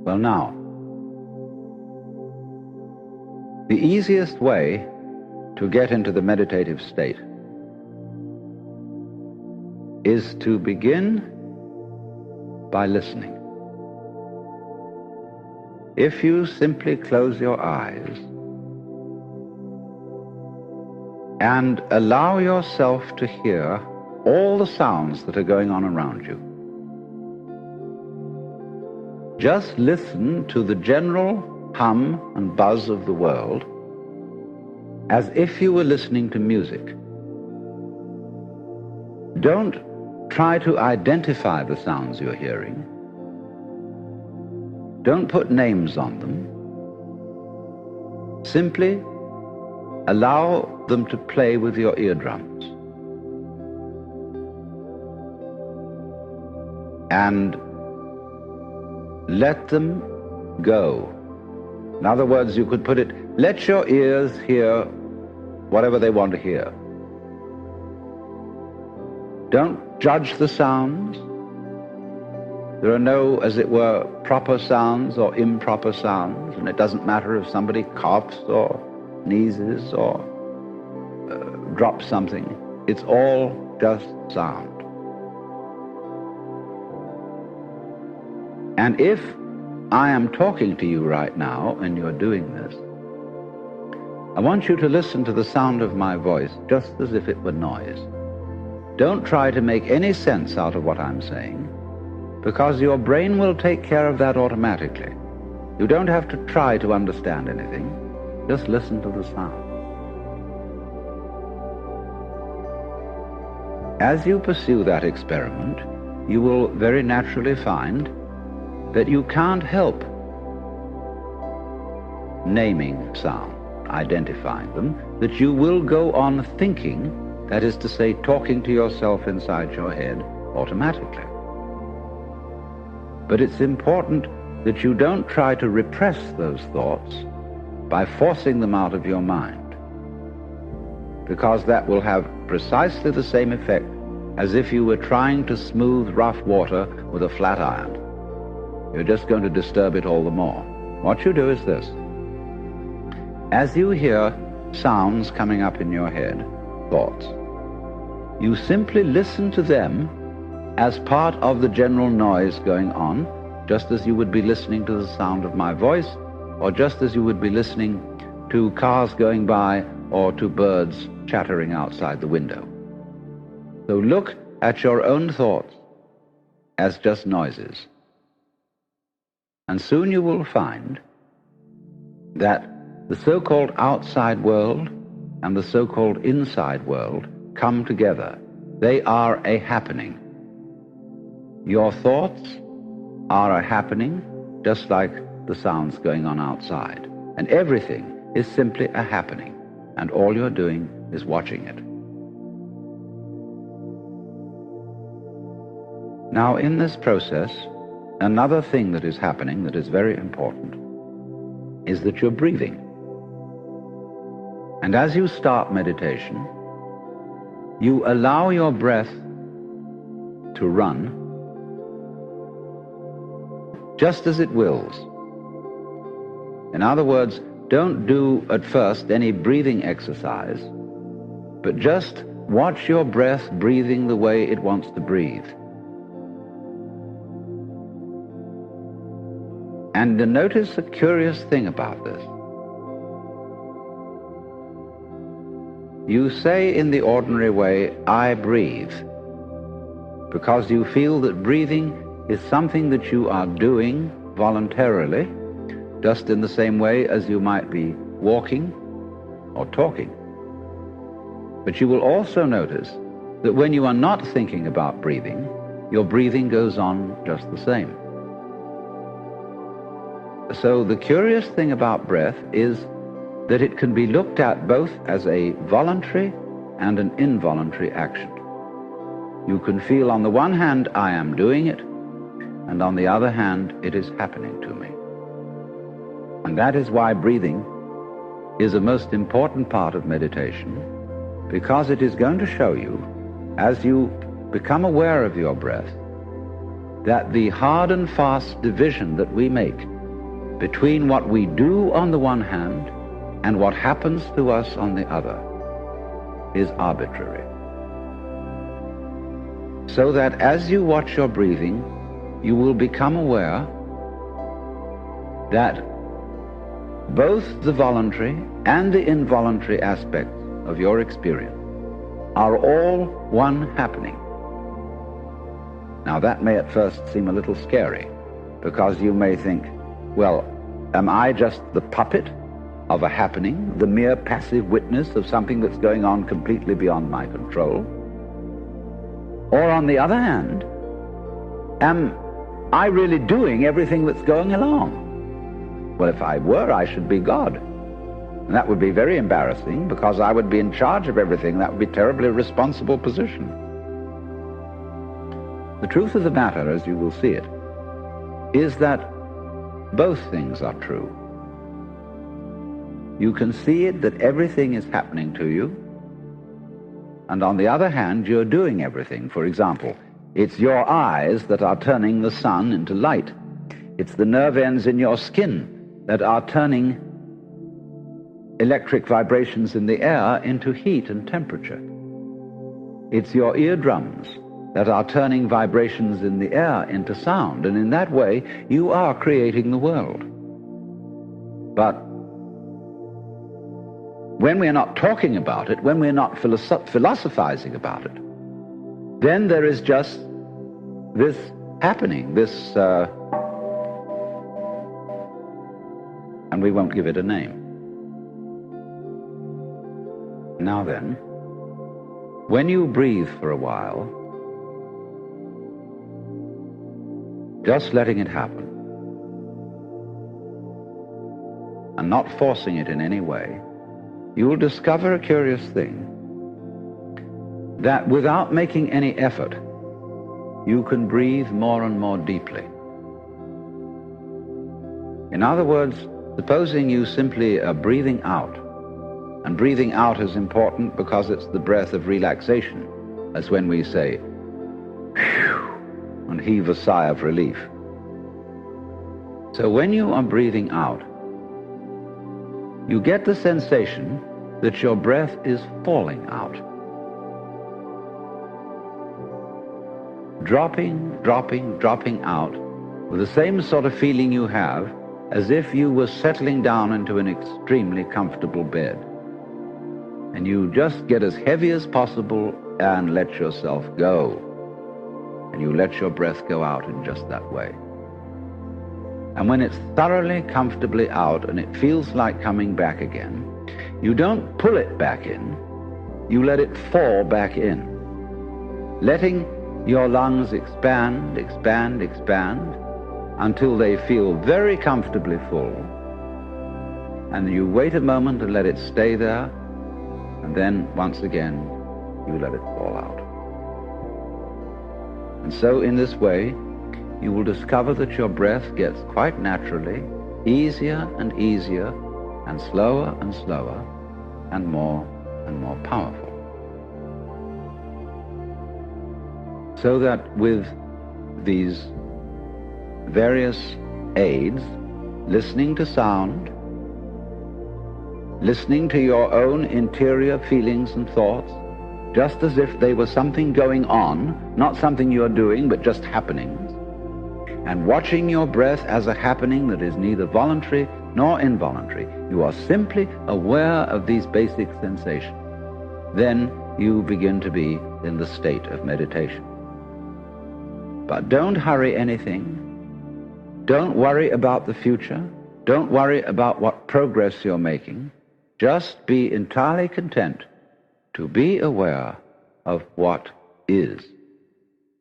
Well, now, the easiest way to get into the meditative state is to begin by listening. If you simply close your eyes and allow yourself to hear all the sounds that are going on around you, just listen to the general hum and buzz of the world as if you were listening to music. Don't try to identify the sounds you're hearing. Don't put names on them. Simply allow them to play with your eardrums. And let them go. In other words, you could put it, let your ears hear whatever they want to hear. Don't judge the sounds. There are no, as it were, proper sounds or improper sounds, and it doesn't matter if somebody coughs or sneezes or drops something. It's all just sound. And if I am talking to you right now and you're doing this, I want you to listen to the sound of my voice just as if it were noise. Don't try to make any sense out of what I'm saying, because your brain will take care of that automatically. You don't have to try to understand anything. Just listen to the sound. As you pursue that experiment, you will very naturally find that you can't help naming sound, identifying them, that you will go on thinking, that is to say, talking to yourself inside your head automatically. But it's important that you don't try to repress those thoughts by forcing them out of your mind, because that will have precisely the same effect as if you were trying to smooth rough water with a flat iron. You're just going to disturb it all the more. What you do is this. As you hear sounds coming up in your head, thoughts, you simply listen to them as part of the general noise going on, just as you would be listening to the sound of my voice, or just as you would be listening to cars going by or to birds chattering outside the window. So look at your own thoughts as just noises. And soon you will find that the so-called outside world and the so-called inside world come together. They are a happening. Your thoughts are a happening, just like the sounds going on outside. And everything is simply a happening, and all you're doing is watching it. Now, in this process, another thing that is happening that is very important is that you're breathing. And as you start meditation, you allow your breath to run just as it wills. In other words, don't do at first any breathing exercise, but just watch your breath breathing the way it wants to breathe. And notice a curious thing about this. You say in the ordinary way, I breathe, because you feel that breathing is something that you are doing voluntarily, just in the same way as you might be walking or talking. But you will also notice that when you are not thinking about breathing, your breathing goes on just the same. So the curious thing about breath is that it can be looked at both as a voluntary and an involuntary action. You can feel on the one hand, I am doing it, and on the other hand, it is happening to me. And that is why breathing is a most important part of meditation, because it is going to show you, as you become aware of your breath, that the hard and fast division that we make between what we do on the one hand and what happens to us on the other is arbitrary. So that as you watch your breathing, you will become aware that both the voluntary and the involuntary aspects of your experience are all one happening. Now that may at first seem a little scary, because you may think, well, am I just the puppet of a happening, the mere passive witness of something that's going on completely beyond my control? Or on the other hand, am I really doing everything that's going along? Well, if I were, I should be God. And that would be very embarrassing, because I would be in charge of everything. That would be a terribly responsible position. The truth of the matter, as you will see it, is that both things are true. You can see it that everything is happening to you, and on the other hand, you're doing everything. For example, it's your eyes that are turning the sun into light. It's the nerve ends in your skin that are turning electric vibrations in the air into heat and temperature. It's your eardrums that are turning vibrations in the air into sound, and in that way you are creating the world. But when we're not talking about it, when we're not philosophizing about it, then there is just this happening, and we won't give it a name. Now then, when you breathe for a while, just letting it happen, and not forcing it in any way, you will discover a curious thing, that without making any effort, you can breathe more and more deeply. In other words, supposing you simply are breathing out, and breathing out is important because it's the breath of relaxation, as when we say, phew, and heave a sigh of relief. So when you are breathing out, you get the sensation that your breath is falling out. Dropping, dropping, dropping out, with the same sort of feeling you have as if you were settling down into an extremely comfortable bed. And you just get as heavy as possible and let yourself go. And you let your breath go out in just that way. And when it's thoroughly, comfortably out and it feels like coming back again, you don't pull it back in, you let it fall back in, letting your lungs expand, expand, expand, until they feel very comfortably full. And you wait a moment and let it stay there, and then once again, you let it fall out. And so in this way, you will discover that your breath gets quite naturally easier and easier, and slower and slower, and more powerful. So that with these various aids, listening to sound, listening to your own interior feelings and thoughts, just as if they were something going on, not something you're doing, but just happenings, and watching your breath as a happening that is neither voluntary nor involuntary, you are simply aware of these basic sensations. Then you begin to be in the state of meditation. But don't hurry anything. Don't worry about the future. Don't worry about what progress you're making. Just be entirely content to be aware of what is.